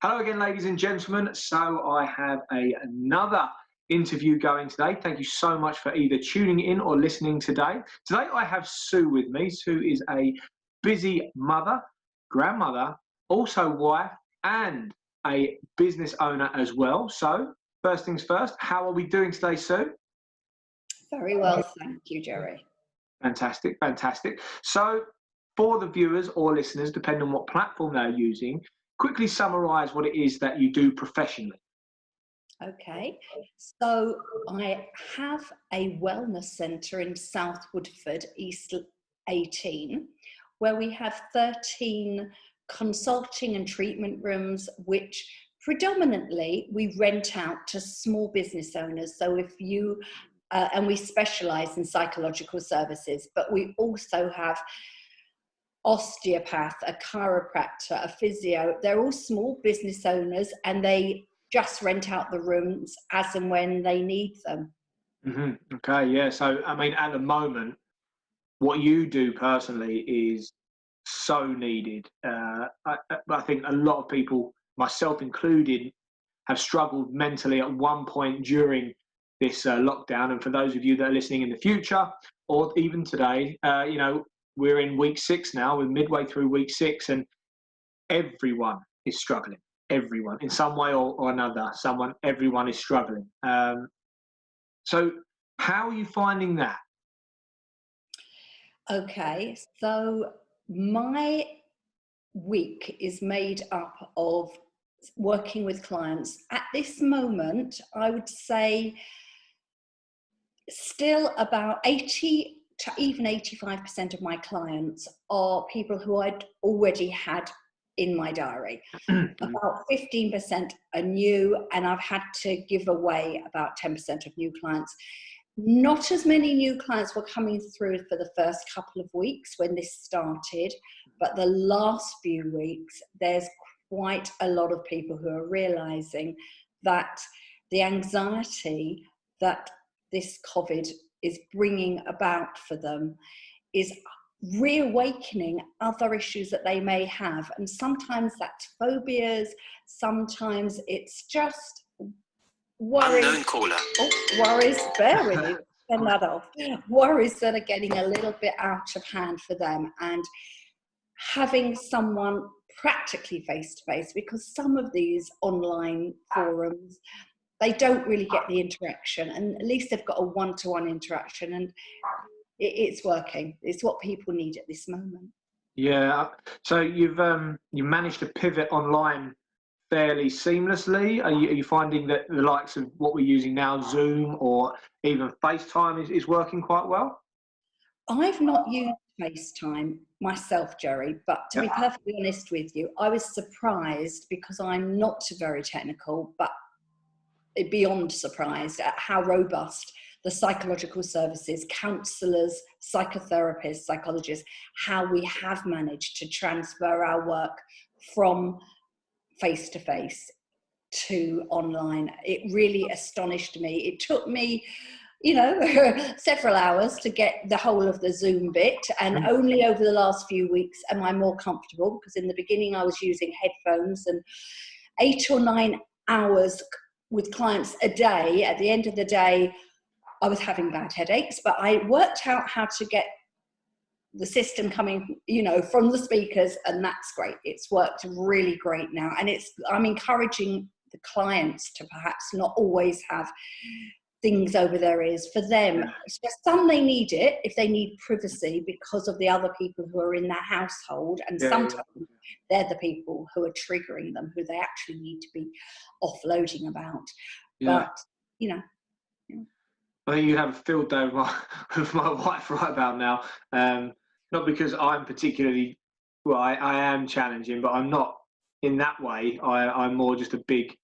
Hello again, ladies and gentlemen. So I have another interview going today. Thank you so much for either tuning in or listening today. Today I have Sue with me. Sue is a busy mother, grandmother, also wife, and a business owner as well. So first things first, how are we doing today, Sue? Very well, thank you, Jerry. Fantastic, fantastic. So for the viewers or listeners, depending on what platform they're using, quickly summarize what it is that you do professionally. Okay, so I have a wellness centre in South Woodford, East 18, where we have 13 consulting and treatment rooms, which predominantly we rent out to small business owners. So if you, and we specialise in psychological services, but we also have osteopath, a chiropractor, a physio. They're all small business owners and they just rent out the rooms as and when they need them. Okay, yeah. So, I mean, at the moment, what you do personally is so needed. I think a lot of people, myself included, have struggled mentally at one point during this lockdown. And for those of you that are listening in the future, or even today, we're in week 6 now. We're midway through week 6, and everyone is struggling. Everyone, in some way or another, everyone is struggling. So, how are you finding that? Okay, so my week is made up of working with clients. At this moment, I would say still about 80 to even 85% of my clients are people who I'd already had in my diary. About 15% are new, and I've had to give away about 10% of new clients. Not as many new clients were coming through for the first couple of weeks when this started, but the last few weeks, there's quite a lot of people who are realizing that the anxiety that this COVID is bringing about for them is reawakening other issues that they may have. And sometimes that's phobias, sometimes it's just worries. Unknown caller. Worries, bear with me, turn that off. Worries that are getting a little bit out of hand for them, and having someone practically face-to-face, because some of these online forums, they don't really get the interaction, and at least they've got a one-to-one interaction, and it's working. It's what people need at this moment. Yeah. So you managed to pivot online fairly seamlessly. Are you finding that the likes of what we're using now, Zoom or even FaceTime, is working quite well? I've not used FaceTime myself, Jerry, but to be perfectly honest with you, I was surprised, because I'm not very technical, but beyond surprised at how robust the psychological services, counsellors, psychotherapists, psychologists, how we have managed to transfer our work from face-to-face to online. It really astonished me. It took me, several hours to get the whole of the Zoom bit, and only over the last few weeks am I more comfortable, because in the beginning I was using headphones, and 8 or 9 hours with clients a day. At the end of the day, I was having bad headaches, but I worked out how to get the system coming, from the speakers, and that's great. It's worked really great now. And I'm encouraging the clients to perhaps not always have things over their ears. For them, for some they need it if they need privacy because of the other people who are in their household, and sometimes they're the people who are triggering them, who they actually need to be offloading about. But I think you have a field day with my wife right about now. Not because I'm particularly, well, I am challenging, but I'm not in that way. I'm more just a big,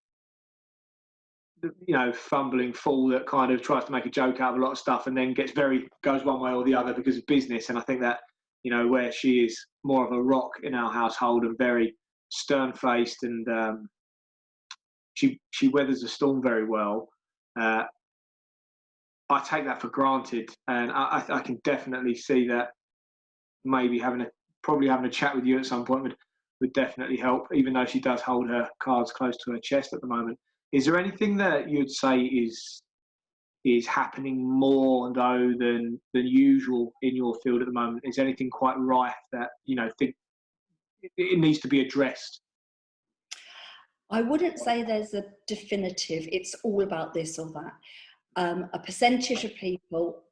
fumbling fool that kind of tries to make a joke out of a lot of stuff and then goes one way or the other because of business. And I think that, where she is more of a rock in our household and very stern-faced, and she weathers the storm very well. I take that for granted, and I can definitely see that maybe probably having a chat with you at some point would definitely help, even though she does hold her cards close to her chest at the moment. Is there anything that you'd say is happening more though than usual in your field at the moment? Is anything quite rife that think it needs to be addressed? I wouldn't say there's a definitive, it's all about this or that. A percentage of people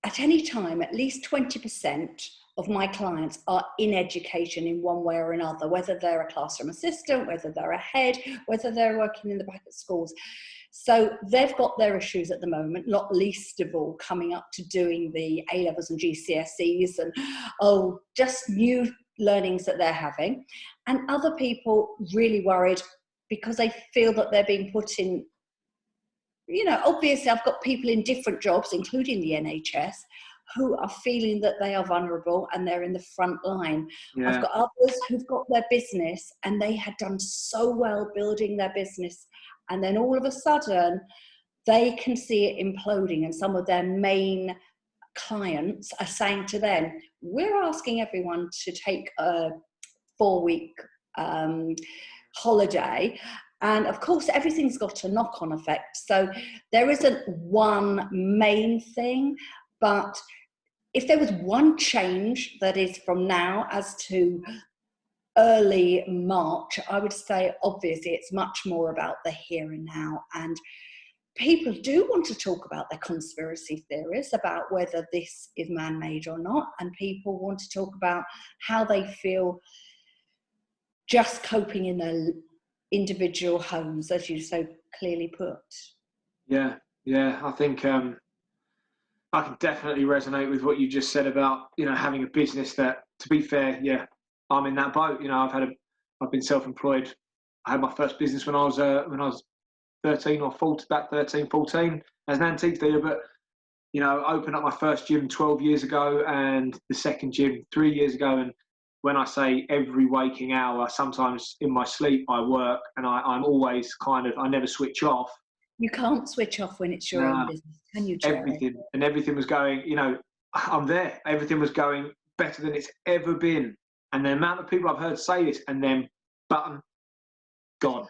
at any time, at least 20% of my clients are in education in one way or another, whether they're a classroom assistant, whether they're a head, whether they're working in the back of schools. So they've got their issues at the moment, not least of all coming up to doing the A-levels and GCSEs and, just new learnings that they're having. And other people really worried because they feel that they're being put in, obviously I've got people in different jobs, including the NHS, who are feeling that they are vulnerable and they're in the front line. Yeah. I've got others who've got their business and they had done so well building their business, and then all of a sudden they can see it imploding, and some of their main clients are saying to them, we're asking everyone to take a 4-week holiday. And of course, everything's got a knock-on effect. So there isn't one main thing, but if there was one change that is from now as to early March, I would say obviously it's much more about the here and now. And people do want to talk about their conspiracy theories about whether this is man-made or not. And people want to talk about how they feel just coping in their individual homes, as you so clearly put. Yeah, I think I can definitely resonate with what you just said about having a business that, to be fair, I'm in that boat. I've been self-employed. I had my first business when I was 13 or 14, about 13, 14 as an antique dealer, but opened up my first gym 12 years ago and the second gym 3 years ago. And when I say every waking hour, sometimes in my sleep I work, and I'm always I never switch off. You can't switch off when it's your own business, can you, Jerry? Everything was going, I'm there. Everything was going better than it's ever been. And the amount of people I've heard say this, and then button, gone.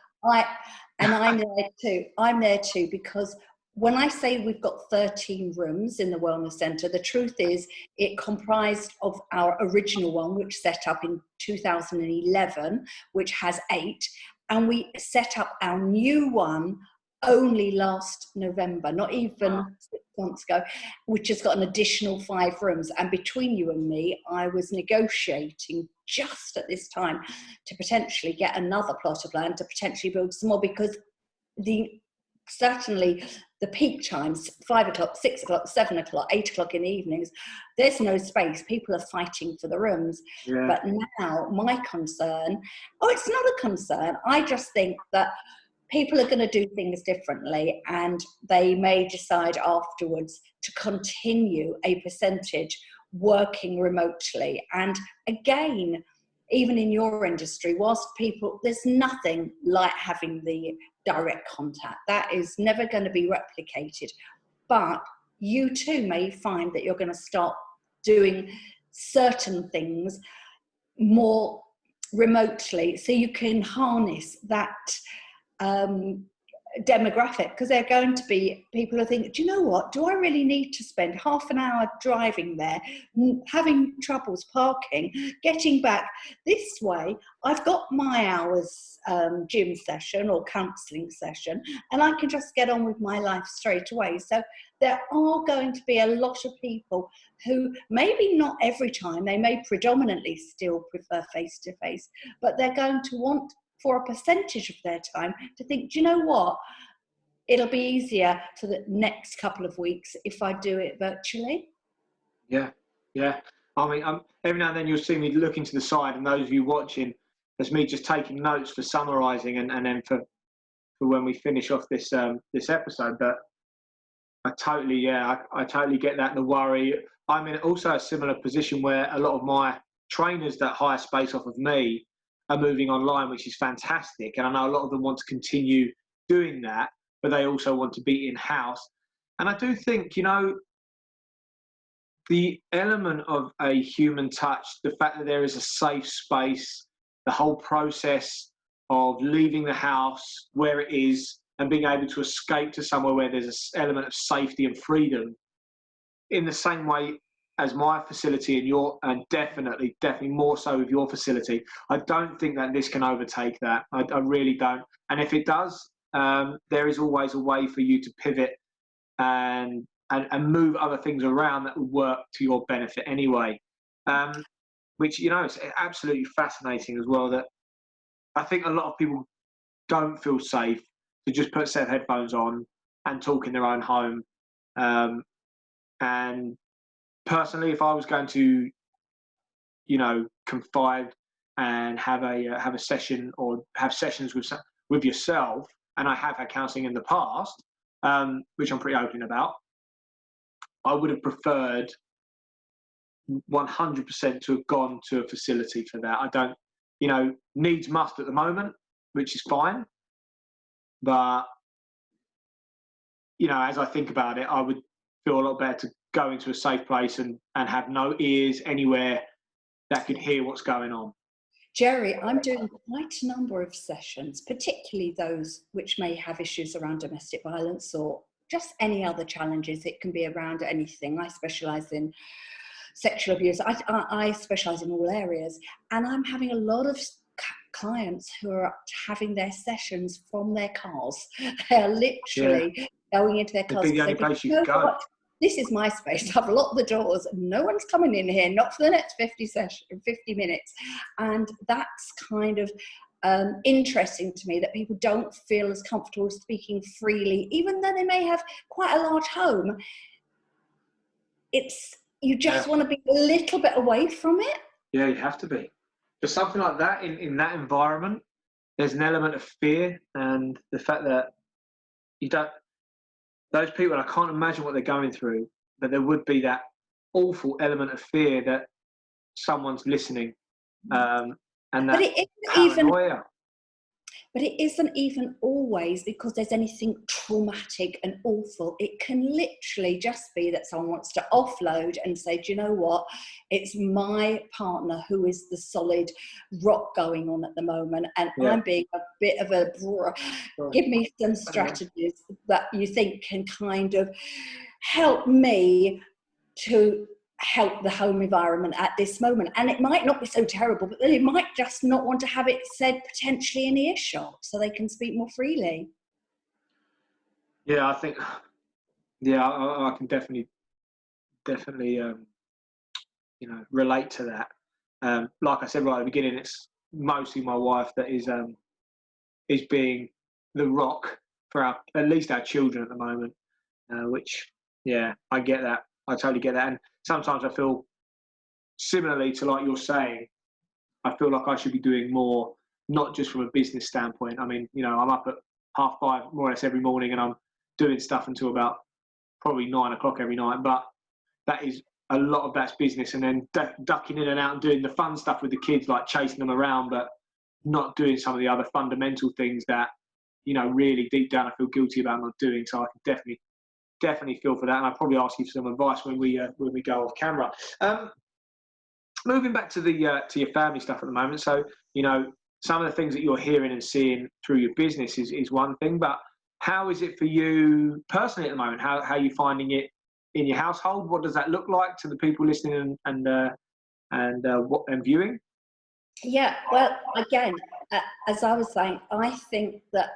I'm there too. I'm there too, because when I say we've got 13 rooms in the Wellness Centre, the truth is it comprised of our original one, which set up in 2011, which has 8. And we set up our new one only last November, not even 6 months ago, which has got an additional 5 rooms. And between you and me, I was negotiating just at this time to potentially get another plot of land to potentially build some more, because certainly the peak times, 5 o'clock, 6 o'clock, 7 o'clock, 8 o'clock in the evenings, there's no space. People are fighting for the rooms. Yeah. But now my concern, it's not a concern. I just think that people are going to do things differently, and they may decide afterwards to continue a percentage working remotely. And again, even in your industry, whilst there's nothing like having the direct contact. That is never going to be replicated. But you too may find that you're going to start doing certain things more remotely, so you can harness that demographic, because they're going to be people who think, do you know what, do I really need to spend half an hour driving there, having troubles parking, getting back this way? I've got my hours gym session or counselling session, and I can just get on with my life straight away. So there are going to be a lot of people who maybe not every time, they may predominantly still prefer face-to-face, but they're going to want, for a percentage of their time, to think, do you know what, it'll be easier for the next couple of weeks if I do it virtually. Yeah. I mean, every now and then you'll see me looking to the side, and those of you watching, there's me just taking notes for summarising and then for when we finish off this episode. But I totally get that, the worry. I'm in also a similar position where a lot of my trainers that hire space off of me are moving online, which is fantastic. And I know a lot of them want to continue doing that, but they also want to be in-house. And I do think, the element of a human touch, the fact that there is a safe space the whole process of leaving the house where it is and being able to escape to somewhere where there's an element of safety and freedom, in the same way as my facility and definitely more so with your facility. I don't think that this can overtake that. I really don't. And if it does, there is always a way for you to pivot and move other things around that would work to your benefit anyway. Which, it's absolutely fascinating as well, that I think a lot of people don't feel safe to just put a set of headphones on and talk in their own home. And personally, if I was going to, confide and have a session or have sessions with yourself, and I have had counselling in the past, which I'm pretty open about, I would have preferred 100% to have gone to a facility for that. I don't, needs must at the moment, which is fine. But, as I think about it, I would feel a lot better to go into a safe place and have no ears anywhere that could hear what's going on. Jerry, I'm doing quite a number of sessions, particularly those which may have issues around domestic violence or just any other challenges. It can be around anything. I specialise in sexual abuse. I specialise in all areas, and I'm having a lot of clients who are having their sessions from their cars. They're literally going into their cars. It'd be the only place you could go. This is my space. I've locked the doors. No one's coming in here, not for the next 50 minutes. And that's kind of interesting to me, that people don't feel as comfortable speaking freely, even though they may have quite a large home. You just want to be a little bit away from it. Yeah, you have to be. For something like that, in that environment, there's an element of fear, and the fact that those people, I can't imagine what they're going through, but there would be that awful element of fear that someone's listening, and that paranoia. But it isn't even always because there's anything traumatic and awful. It can literally just be that someone wants to offload and say, do you know what? It's my partner who is the solid rock going on at the moment. And I'm being a bit of a, give me some strategies that you think can kind of help me to help the home environment at this moment. And it might not be so terrible, but they might just not want to have it said potentially in earshot, so they can speak more freely. Yeah, I think, I can definitely relate to that. Like I said right at the beginning, it's mostly my wife that is being the rock for at least our children at the moment, which, I get that. I totally get that. And sometimes I feel, similarly to like you're saying, I feel like I should be doing more, not just from a business standpoint. I mean, I'm up at 5:30 more or less every morning, and I'm doing stuff until about probably 9 o'clock every night. But that is a lot of that's business, and then ducking in and out and doing the fun stuff with the kids, like chasing them around, but not doing some of the other fundamental things that, really deep down I feel guilty about not doing. So I can definitely feel for that, and I'll probably ask you for some advice when we go off camera. Moving back to to your family stuff at the moment. So some of the things that you're hearing and seeing through your business is one thing, but how is it for you personally at the moment? How are you finding it in your household? What does that look like to the people listening and viewing? Yeah, well, again, as I was saying, I think that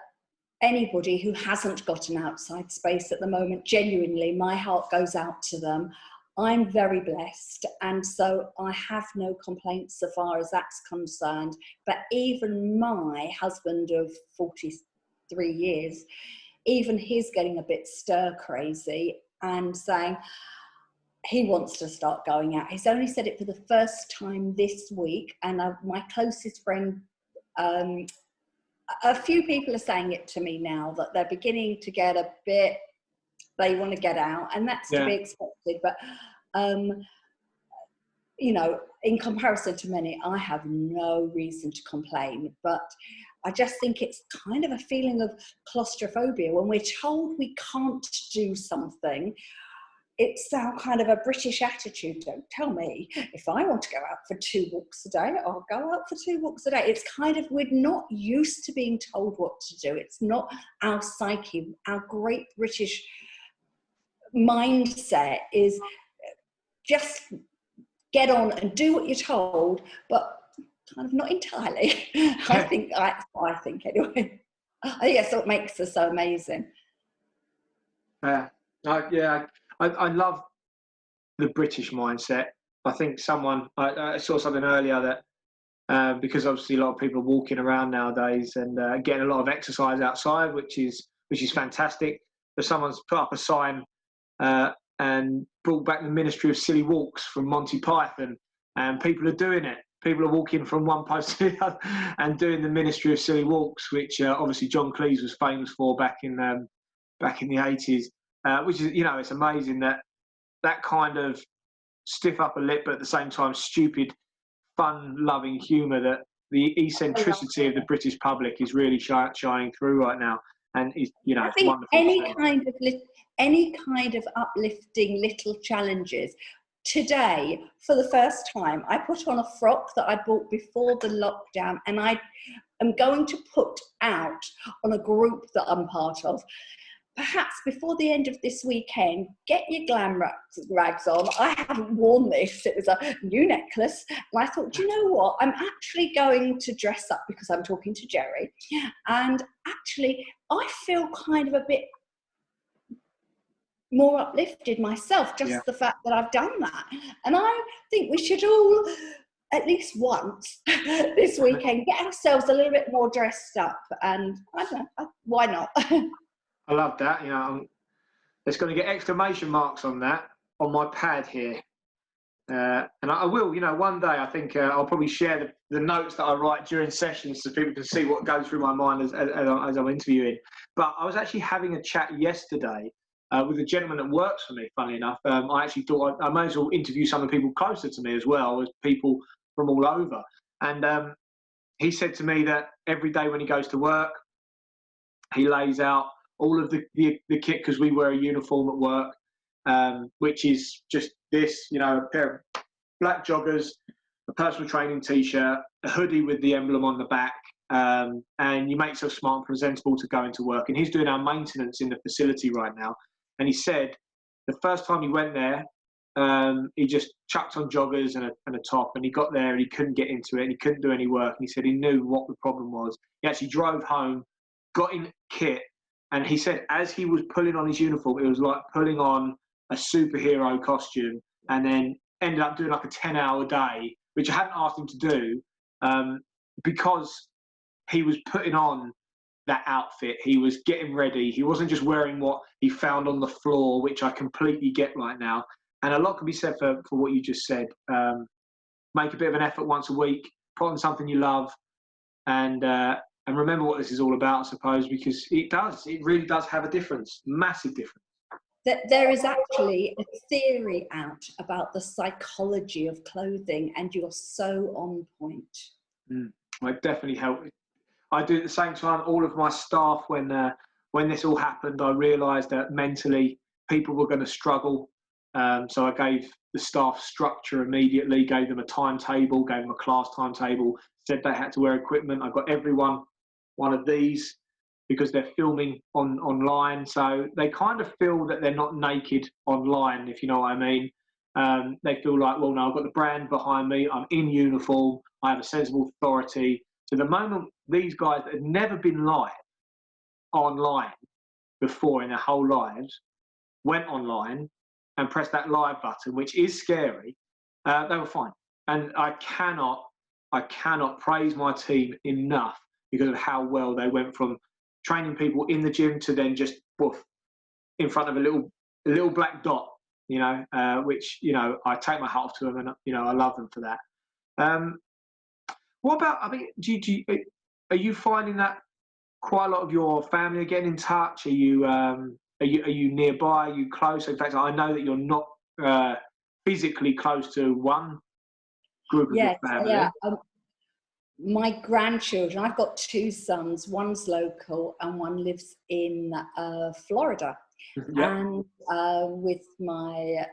anybody who hasn't got an outside space at the moment, genuinely, my heart goes out to them. I'm very blessed, and so I have no complaints so far as that's concerned. But even my husband of 43 years, even he's getting a bit stir crazy and saying he wants to start going out. He's only said it for the first time this week, and my closest friend, a few people are saying it to me now, that they're beginning to get a bit, they want to get out, and that's to be expected. But in comparison to many, I have no reason to complain. But I just think it's kind of a feeling of claustrophobia when we're told we can't do something. it's our kind of a British attitude. Don't tell me. If I want to go out for 2 walks a day, I'll go out for 2 walks a day. It's kind of, we're not used to being told what to do. It's not our psyche. Our great British mindset is just get on and do what you're told, but kind of not entirely. I think anyway. I think that's what makes us so amazing. I love the British mindset. I think I saw something earlier that because obviously a lot of people are walking around nowadays and getting a lot of exercise outside, which is fantastic. But someone's put up a sign and brought back the Ministry of Silly Walks from Monty Python, and people are doing it. People are walking from one post to the other and doing the Ministry of Silly Walks, which obviously John Cleese was famous for back in the 80s. Which is, it's amazing that kind of stiff upper lip, but at the same time stupid, fun-loving humour, that the eccentricity of the British public is really shining through right now, and is I think wonderful. Any kind of uplifting little challenges. Today, for the first time, I put on a frock that I bought before the lockdown, and I am going to put out on a group that I'm part of. Perhaps before the end of this weekend, get your glam rags on. I haven't worn this. It was a new necklace. And I thought, do you know what? I'm actually going to dress up because I'm talking to Jerry. And actually, I feel kind of a bit more uplifted myself, just the fact that I've done that. And I think we should all, at least once this weekend, get ourselves a little bit more dressed up. And I don't know, why not? I love that. There's going to get exclamation marks on that on my pad here. And I will, one day I think I'll probably share the notes that I write during sessions so people can see what goes through my mind as I'm interviewing. But I was actually having a chat yesterday with a gentleman that works for me, funnily enough. I actually thought I might as well interview some of the people closer to me as well as people from all over. And he said to me that every day when he goes to work, he lays out all of the kit, because we wear a uniform at work, which is just this, a pair of black joggers, a personal training t-shirt, a hoodie with the emblem on the back, and you make yourself smart and presentable to go into work. And he's doing our maintenance in the facility right now. And he said the first time he went there, he just chucked on joggers and a top, and he got there and he couldn't get into it and he couldn't do any work. And he said he knew what the problem was. He actually drove home, got in kit, and he said as he was pulling on his uniform, it was like pulling on a superhero costume, and then ended up doing like a 10-hour day, which I hadn't asked him to do, because he was putting on that outfit. He was getting ready. He wasn't just wearing what he found on the floor, which I completely get right now. And a lot can be said for what you just said. Make a bit of an effort once a week, put on something you love, and remember what this is all about, I suppose, because it really does have a difference, massive difference. There is actually a theory out about the psychology of clothing, and you're so on point. It definitely helped. I do at the same time, all of my staff, when this all happened, I realised that mentally people were going to struggle. So I gave the staff structure immediately, gave them a timetable, gave them a class timetable, said they had to wear equipment. I got everyone one of these because they're filming online. So they kind of feel that they're not naked online, if you know what I mean. They feel like, well, no, I've got the brand behind me. I'm in uniform. I have a sensible authority. So the moment these guys that had never been live online before in their whole lives went online and pressed that live button, which is scary, they were fine. And I cannot praise my team enough because of how well they went from training people in the gym to then just woof, in front of a little black dot, which, I take my hat off to them, and, I love them for that. What about, are you finding that quite a lot of your family are getting in touch? Are you nearby? Are you close? In fact, I know that you're not physically close to one group of your family. Yeah. My grandchildren, I've got 2 sons. One's local and one lives in Florida. Yep. and with my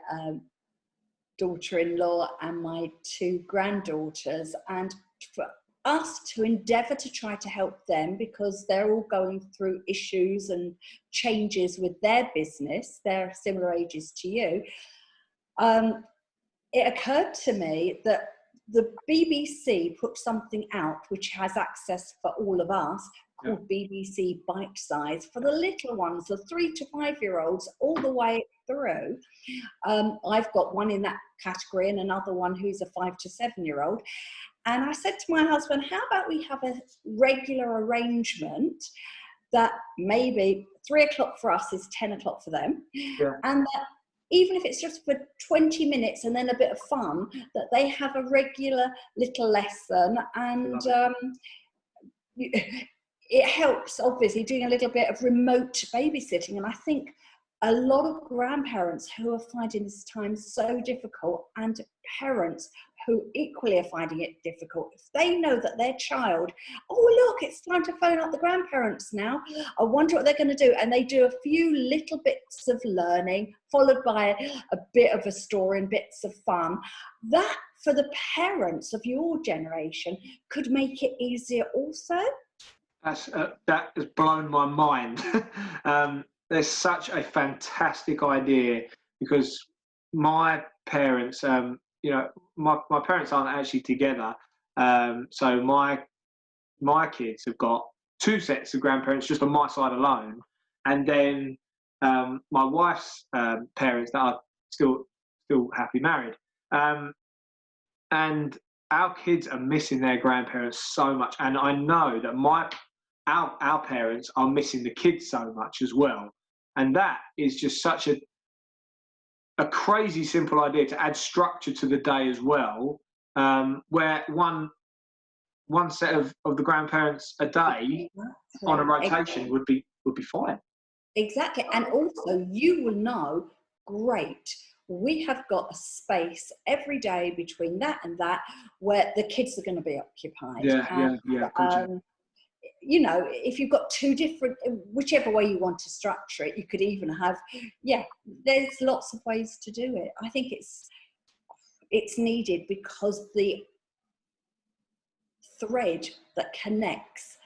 daughter-in-law and my 2 granddaughters, and for us to endeavour to try to help them, because they're all going through issues and changes with their business. They're similar ages to you. It occurred to me that the BBC put something out which has access for all of us, called BBC Bite Size, for the little ones, the 3 to 5 year olds, all the way through. I've got one in that category and another one who's a 5 to 7 year old. And I said to my husband, how about we have a regular arrangement that maybe 3 o'clock for us is 10 o'clock for them. Yeah. And that even if it's just for 20 minutes and then a bit of fun, that they have a regular little lesson. And it helps, obviously, doing a little bit of remote babysitting. And I think a lot of grandparents who are finding this time so difficult, and parents who equally are finding it difficult, if they know that their child, oh look, it's time to phone up the grandparents now, I wonder what they're going to do, and they do a few little bits of learning followed by a bit of a story and bits of fun, that for the parents of your generation could make it easier also. That has blown my mind. There's such a fantastic idea, because my parents, you know, my parents aren't actually together. So my kids have got 2 sets of grandparents just on my side alone, and then my wife's parents that are still happily married. And our kids are missing their grandparents so much, and I know that our parents are missing the kids so much as well. And that is just such a crazy simple idea to add structure to the day as well, where one set of the grandparents a day on a rotation would be fine. Exactly. And also you will know, great, we have got a space every day between that and that where the kids are going to be occupied. Yeah. You know, if you've got 2 different, whichever way you want to structure it, you could even have, there's lots of ways to do it. I think it's needed, because the thread that connects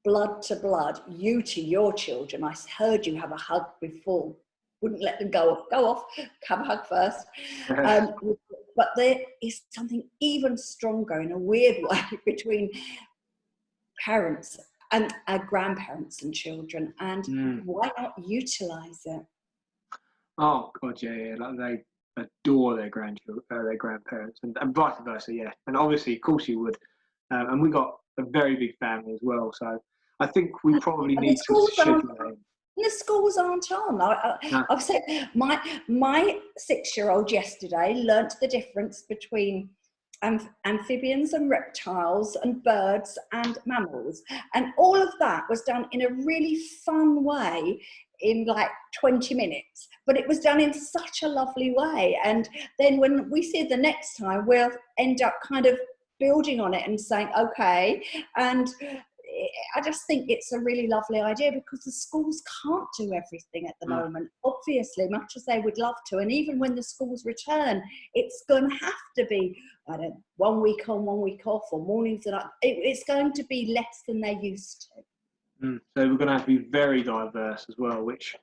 blood to blood, you to your children. I heard you have a hug before. Wouldn't let them go off, have a hug first. But there is something even stronger in a weird way between parents and grandparents and children. And why not utilize it? Oh God, yeah. Like they adore their grandparents, and vice versa, yeah. And obviously, of course, you would. And we got a very big family as well, so I think we probably need to schedule that. The schools aren't on. I've said my 6-year-old yesterday learnt the difference between amphibians and reptiles and birds and mammals, and all of that was done in a really fun way in like 20 minutes, but it was done in such a lovely way. And then when we see it the next time, we'll end up kind of building on it and saying, okay. And I just think it's a really lovely idea, because the schools can't do everything at the moment, obviously, much as they would love to. And even when the schools return, it's going to have to be, 1 week on, 1 week off, or mornings and it's going to be less than they're used to. So we're going to have to be very diverse as well, which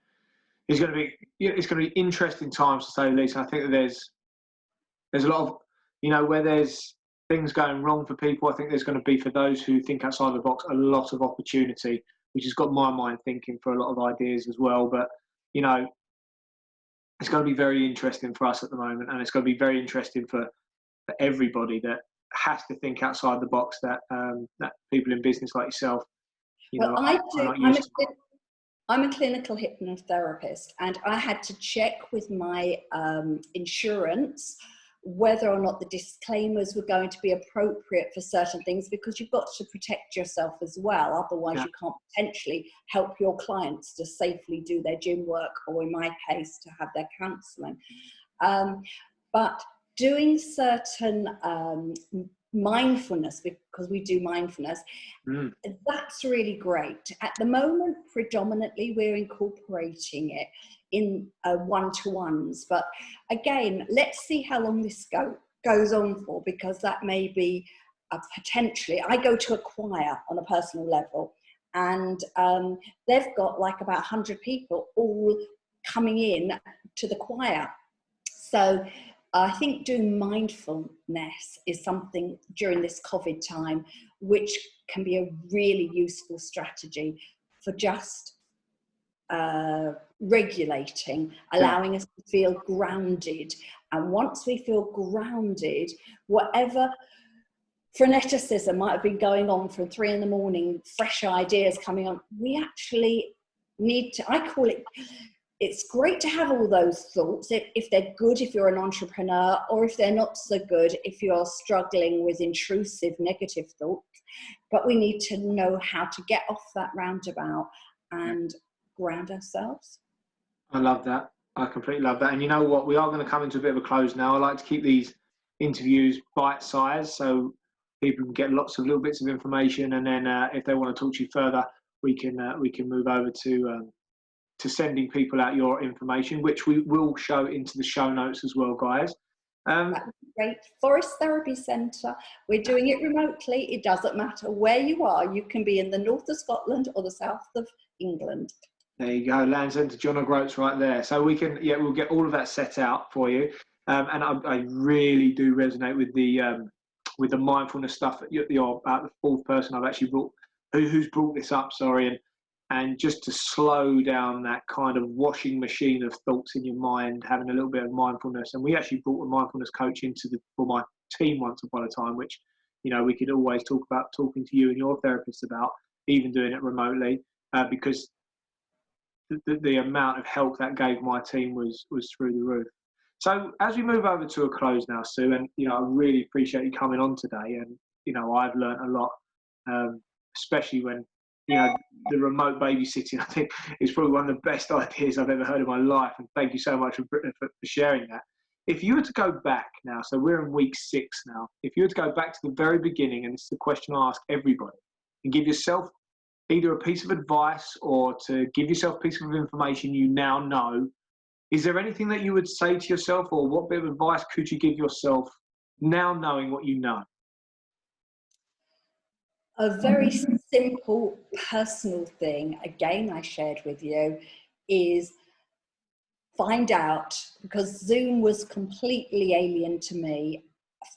is going to be, it's going to be interesting times, to say the least. And I think that there's a lot of, where there's things going wrong for people, I think there's going to be, for those who think outside the box, a lot of opportunity, which has got my mind thinking for a lot of ideas as well. But, it's going to be very interesting for us at the moment, and it's going to be very interesting for everybody that has to think outside the box, that people in business like yourself, I'm a clinical hypnotherapist, and I had to check with my insurance whether or not the disclaimers were going to be appropriate for certain things, because you've got to protect yourself as well. Otherwise, you can't potentially help your clients to safely do their gym work, or in my case, to have their counselling. But doing certain mindfulness, because we do mindfulness. That's really great. At the moment, predominantly, we're incorporating it in one-to-ones. But again, let's see how long this goes on for, because that may be potentially. I go to a choir on a personal level, and they've got like about 100 people all coming in to the choir. So I think doing mindfulness is something during this COVID time which can be a really useful strategy for just regulating, allowing us to feel grounded. And once we feel grounded, whatever freneticism might have been going on from 3 a.m, fresh ideas coming on, we actually need to, I call it, it's great to have all those thoughts if they're good, if you're an entrepreneur, or if they're not so good, if you're struggling with intrusive negative thoughts. But we need to know how to get off that roundabout and ground ourselves. I love that. I completely love that. And you know what? We are going to come into a bit of a close now. I like to keep these interviews bite-sized so people can get lots of little bits of information. And then if they want to talk to you further, we can move over to sending people out your information, which we will show into the show notes as well, guys. Great. Forest Therapy Centre. We're doing it remotely. It doesn't matter where you are. You can be in the north of Scotland or the south of England. There you go, Land's End to John O'Groats right there. So we can, we'll get all of that set out for you. And I really do resonate with the mindfulness stuff. You're about the fourth person I've actually brought, who's brought this up. Sorry, and just to slow down that kind of washing machine of thoughts in your mind, having a little bit of mindfulness. And we actually brought a mindfulness coach for my team once upon a time, which, we could always talk about talking to you and your therapist about, even doing it remotely, because the amount of help that gave my team was through the roof. So as we move over to a close now, Sue, and, I really appreciate you coming on today. And, I've learned a lot, especially when, the remote babysitting, I think, is probably one of the best ideas I've ever heard in my life. And thank you so much for sharing that. If you were to go back now, so we're in week 6 now, if you were to go back to the very beginning, and this is the question I ask everybody, and give yourself either a piece of advice or to give yourself a piece of information you now know, is there anything that you would say to yourself, or what bit of advice could you give yourself now knowing what you know? A very simple personal thing, again, I shared with you, is find out, because Zoom was completely alien to me,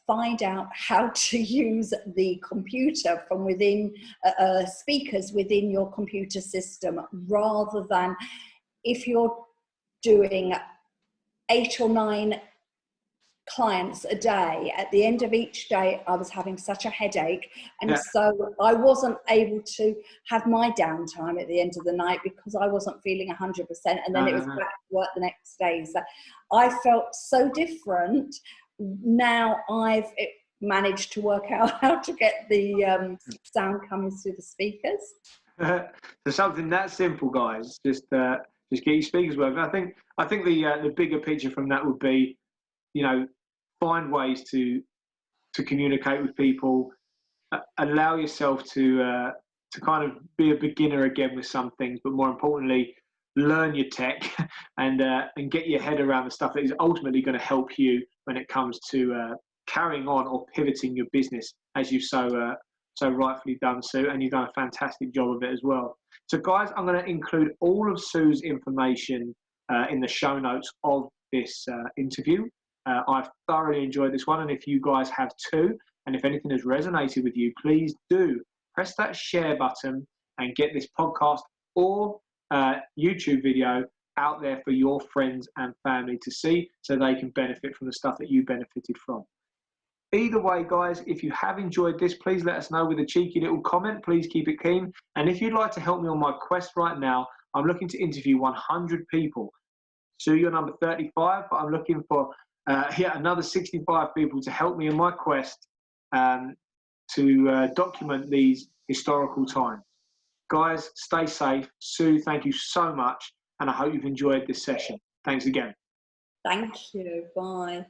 find out how to use the computer from within, speakers within your computer system, rather than if you're doing 8 or 9 clients a day, at the end of each day I was having such a headache, and so I wasn't able to have my downtime at the end of the night because I wasn't feeling 100%, and then it was back to work the next day. So I felt so different. Now I've managed to work out how to get the sound coming through the speakers. So something that simple, guys, just get your speakers working. I think the bigger picture from that would be, find ways to communicate with people, allow yourself to kind of be a beginner again with some things, but more importantly, learn your tech and get your head around the stuff that is ultimately going to help you when it comes to carrying on or pivoting your business, as you've so rightfully done, Sue, and you've done a fantastic job of it as well. So guys, I'm going to include all of Sue's information in the show notes of this interview. I've thoroughly enjoyed this one, and if you guys have too, and if anything has resonated with you, please do press that share button and get this podcast or YouTube video out there for your friends and family to see, so they can benefit from the stuff that you benefited from. Either way, guys, if you have enjoyed this, please let us know with a cheeky little comment. Please keep it keen. And if you'd like to help me on my quest right now, I'm looking to interview 100 people. Sue, you're number 35, but I'm looking for another 65 people to help me in my quest to document these historical times. Guys, stay safe. Sue, thank you so much, and I hope you've enjoyed this session. Thanks again. Thank you. Bye.